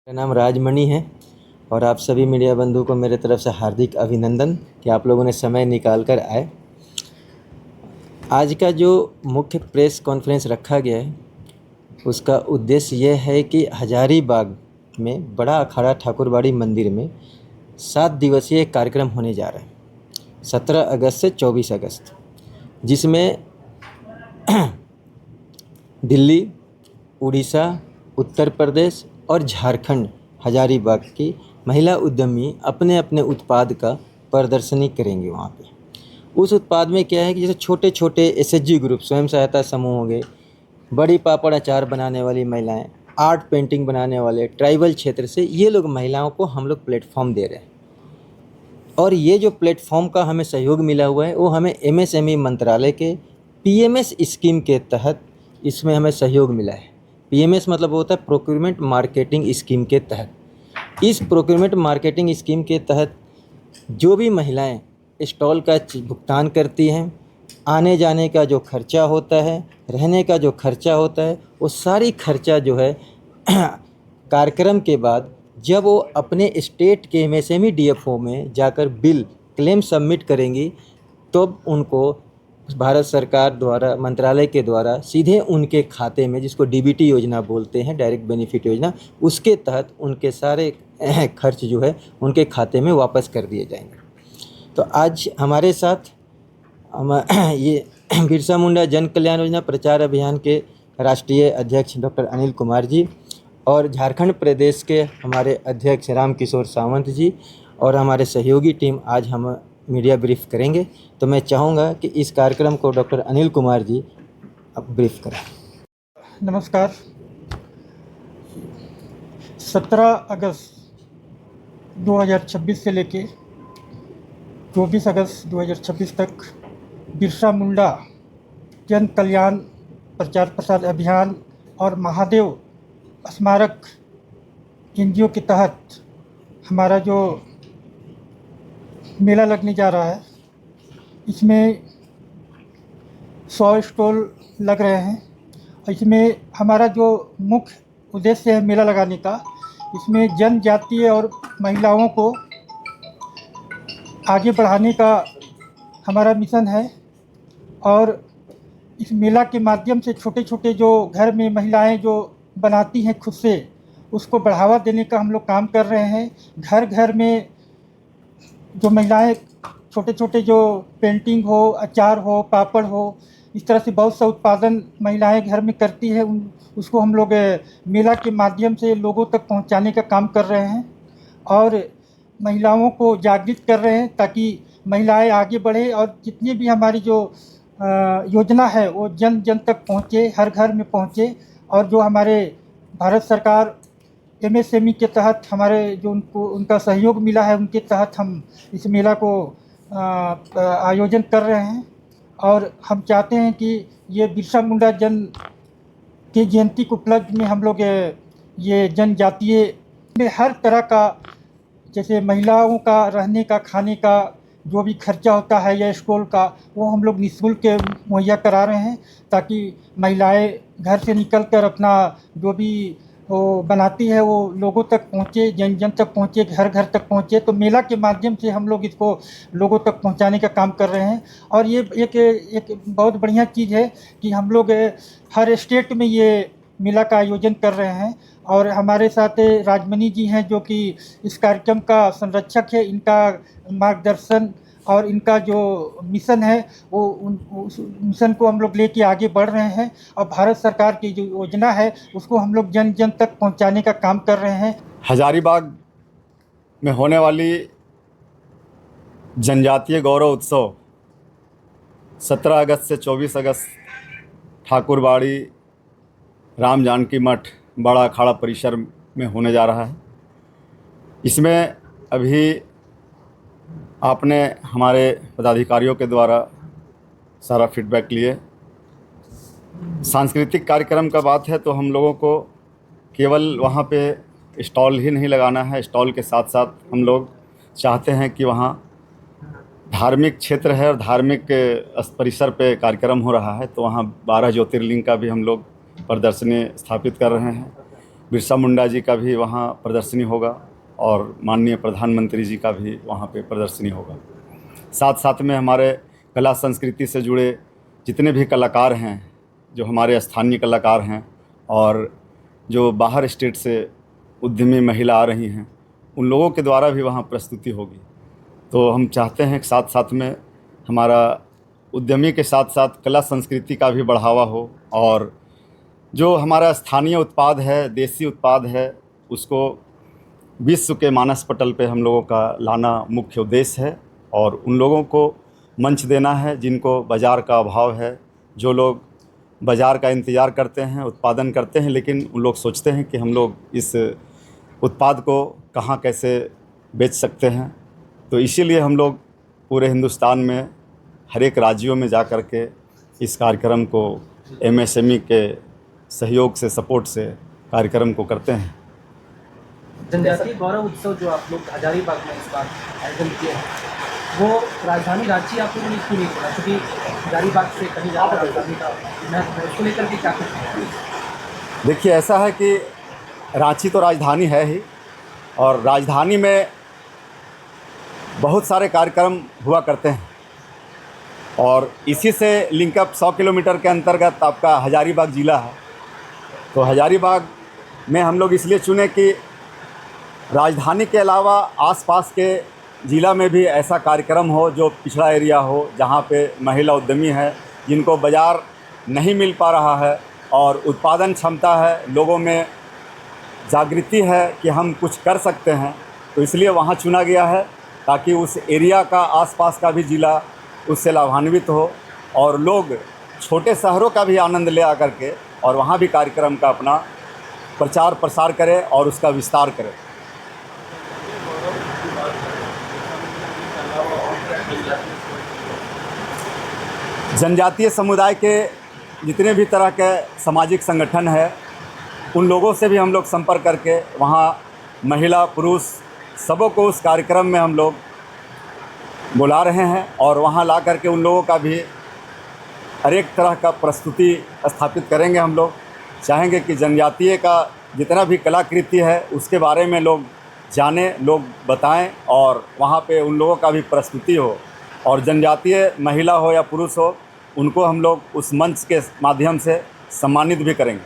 मेरा नाम राजमणि है और आप सभी मीडिया बंधु को मेरे तरफ से हार्दिक अभिनंदन कि आप लोगों ने समय निकाल कर आए। आज का जो मुख्य प्रेस कॉन्फ्रेंस रखा गया है उसका उद्देश्य यह है कि हजारीबाग में बड़ा अखाड़ा ठाकुरबाड़ी मंदिर में 7 दिवसीय कार्यक्रम होने जा रहा है 17 अगस्त से 24 अगस्त, जिसमें दिल्ली, उड़ीसा, उत्तर प्रदेश और झारखंड हजारीबाग की महिला उद्यमी अपने अपने उत्पाद का प्रदर्शनी करेंगे। वहाँ पे उस उत्पाद में क्या है कि जैसे छोटे छोटे एसएचजी ग्रुप, स्वयं सहायता समूह हो गए, बड़ी पापड़ अचार बनाने वाली महिलाएं, आर्ट पेंटिंग बनाने वाले, ट्राइबल क्षेत्र से ये लोग महिलाओं को हम लोग प्लेटफॉर्म दे रहे हैं। और ये जो प्लेटफॉर्म का हमें सहयोग मिला हुआ है वो हमें एमएसएमई मंत्रालय के पीएमएस स्कीम के तहत इसमें हमें सहयोग मिला है। पीएमएस मतलब होता है प्रोक्योरमेंट मार्केटिंग स्कीम के तहत। इस प्रोक्योरमेंट मार्केटिंग स्कीम के तहत जो भी महिलाएं स्टॉल का भुगतान करती हैं, आने जाने का जो खर्चा होता है, रहने का जो खर्चा होता है, वो सारी खर्चा जो है कार्यक्रम के बाद जब वो अपने स्टेट के एमएसएमई डीएफओ में जाकर बिल क्लेम सबमिट करेंगी तो उनको भारत सरकार द्वारा, मंत्रालय के द्वारा सीधे उनके खाते में, जिसको डीबीटी योजना बोलते हैं, डायरेक्ट बेनिफिट योजना, उसके तहत उनके सारे खर्च जो है उनके खाते में वापस कर दिए जाएंगे। तो आज हमारे साथ ये बिरसा मुंडा जन कल्याण योजना प्रचार अभियान के राष्ट्रीय अध्यक्ष डॉक्टर अनिल कुमार जी और झारखंड प्रदेश के हमारे अध्यक्ष रामकिशोर सावंत जी और हमारे सहयोगी टीम आज हम मीडिया ब्रीफ करेंगे। तो मैं चाहूँगा कि इस कार्यक्रम को डॉक्टर अनिल कुमार जी अब ब्रीफ करें। नमस्कार। 17 अगस्त 2026 से लेके 24 अगस्त 2026 तक बिरसा मुंडा जन कल्याण प्रचार प्रसार अभियान और महादेव स्मारक एनजीओ के तहत हमारा जो मेला लगने जा रहा है, इसमें 100 स्टॉल लग रहे हैं। इसमें हमारा जो मुख्य उद्देश्य है मेला लगाने का, इसमें जनजातीय और महिलाओं को आगे बढ़ाने का हमारा मिशन है। और इस मेला के माध्यम से छोटे छोटे जो घर में महिलाएं जो बनाती हैं खुद से, उसको बढ़ावा देने का हम लोग काम कर रहे हैं। घर घर में जो महिलाएं छोटे छोटे जो पेंटिंग हो, अचार हो, पापड़ हो, इस तरह से बहुत सा उत्पादन महिलाएं घर में करती है, उसको हम लोग मेला के माध्यम से लोगों तक पहुंचाने का काम कर रहे हैं और महिलाओं को जागृत कर रहे हैं ताकि महिलाएं आगे बढ़े और जितनी भी हमारी जो योजना है वो जन जन तक पहुंचे, हर घर में पहुंचे। और जो हमारे भारत सरकार एमएसएमई के तहत हमारे जो उनका सहयोग मिला है, उनके तहत हम इस मेला को आयोजन कर रहे हैं। और हम चाहते हैं कि ये बिरसा मुंडा की जयंती के उपलक्ष्य में हम लोग ये जनजातीय में हर तरह का, जैसे महिलाओं का रहने का, खाने का जो भी खर्चा होता है या स्टॉल का, वो हम लोग निःशुल्क मुहैया करा रहे हैं ताकि महिलाएं घर से निकलकर अपना जो भी वो बनाती है वो लोगों तक पहुँचे, जन जन तक पहुँचे, घर घर तक पहुँचे। तो मेला के माध्यम से हम लोग इसको लोगों तक पहुँचाने का काम कर रहे हैं। और ये एक बहुत बढ़िया चीज़ है कि हम लोग हर स्टेट में ये मेला का आयोजन कर रहे हैं। और हमारे साथ राजमणि जी हैं जो कि इस कार्यक्रम का संरक्षक है। इनका मार्गदर्शन और इनका जो मिशन है वो उस मिशन को हम लोग लेके आगे बढ़ रहे हैं और भारत सरकार की जो योजना है उसको हम लोग जन जन तक पहुंचाने का काम कर रहे हैं। हजारीबाग में होने वाली जनजातीय गौरव उत्सव 17 अगस्त से 24 अगस्त ठाकुरबाड़ी राम जानकी मठ बड़ा अखाड़ा परिसर में होने जा रहा है। इसमें अभी आपने हमारे पदाधिकारियों के द्वारा सारा फीडबैक लिए। सांस्कृतिक कार्यक्रम का बात है तो हम लोगों को केवल वहाँ पे स्टॉल ही नहीं लगाना है, स्टॉल के साथ साथ हम लोग चाहते हैं कि वहाँ धार्मिक क्षेत्र है और धार्मिक परिसर पे कार्यक्रम हो रहा है, तो वहाँ 12 ज्योतिर्लिंग का भी हम लोग प्रदर्शनी स्थापित कर रहे हैं। बिरसा मुंडा जी का भी वहाँ प्रदर्शनी होगा और माननीय प्रधानमंत्री जी का भी वहाँ पे प्रदर्शनी होगा। साथ साथ में हमारे कला संस्कृति से जुड़े जितने भी कलाकार हैं, जो हमारे स्थानीय कलाकार हैं और जो बाहर स्टेट से उद्यमी महिला आ रही हैं, उन लोगों के द्वारा भी वहाँ प्रस्तुति होगी। तो हम चाहते हैं कि साथ साथ में हमारा उद्यमी के साथ साथ कला संस्कृति का भी बढ़ावा हो और जो हमारा स्थानीय उत्पाद है, देसी उत्पाद है, उसको विश्व के मानस पटल पे हम लोगों का लाना मुख्य उद्देश्य है और उन लोगों को मंच देना है जिनको बाज़ार का अभाव है, जो लोग बाज़ार का इंतज़ार करते हैं, उत्पादन करते हैं, लेकिन उन लोग सोचते हैं कि हम लोग इस उत्पाद को कहाँ कैसे बेच सकते हैं। तो इसीलिए हम लोग पूरे हिंदुस्तान में हर एक राज्यों में जा कर के इस कार्यक्रम को MSME के सहयोग से, सपोर्ट से कार्यक्रम को करते हैं। जनजातीय गौरव उत्सव जो आप लोग हजारीबाग में इस बार आयोजन किए हैं, वो राजधानी रांची आप लोगों ने क्यों नहीं चुना? क्योंकि हजारीबाग से कहीं ज़्यादा राजधानी का महत्व है, उसको लेकर के क्या कुछ है? देखिए, ऐसा है कि रांची तो राजधानी है ही और राजधानी में बहुत सारे कार्यक्रम हुआ करते हैं और इसी से लिंकअप 100 किलोमीटर के अंतर्गत आपका हजारीबाग ज़िला है। तो हजारीबाग में हम लोग इसलिए चुने कि राजधानी के अलावा आसपास के ज़िला में भी ऐसा कार्यक्रम हो जो पिछड़ा एरिया हो, जहाँ पे महिला उद्यमी है, जिनको बाज़ार नहीं मिल पा रहा है और उत्पादन क्षमता है, लोगों में जागृति है कि हम कुछ कर सकते हैं। तो इसलिए वहाँ चुना गया है ताकि उस एरिया का, आसपास का भी ज़िला उससे लाभान्वित हो और लोग छोटे शहरों का भी आनंद ले आकर के और वहाँ भी कार्यक्रम का अपना प्रचार प्रसार करें और उसका विस्तार करें। जनजातीय समुदाय के जितने भी तरह के सामाजिक संगठन है, उन लोगों से भी हम लोग संपर्क करके वहाँ महिला पुरुष सबों को उस कार्यक्रम में हम लोग बुला रहे हैं और वहाँ ला करके उन लोगों का भी हर एक तरह का प्रस्तुति स्थापित करेंगे। हम लोग चाहेंगे कि जनजातीय का जितना भी कलाकृति है उसके बारे में लोग जानें, लोग बताएं और वहाँ पे उन लोगों का भी प्रस्तुति हो और जनजातीय महिला हो या पुरुष हो, उनको हम लोग उस मंच के माध्यम से सम्मानित भी करेंगे।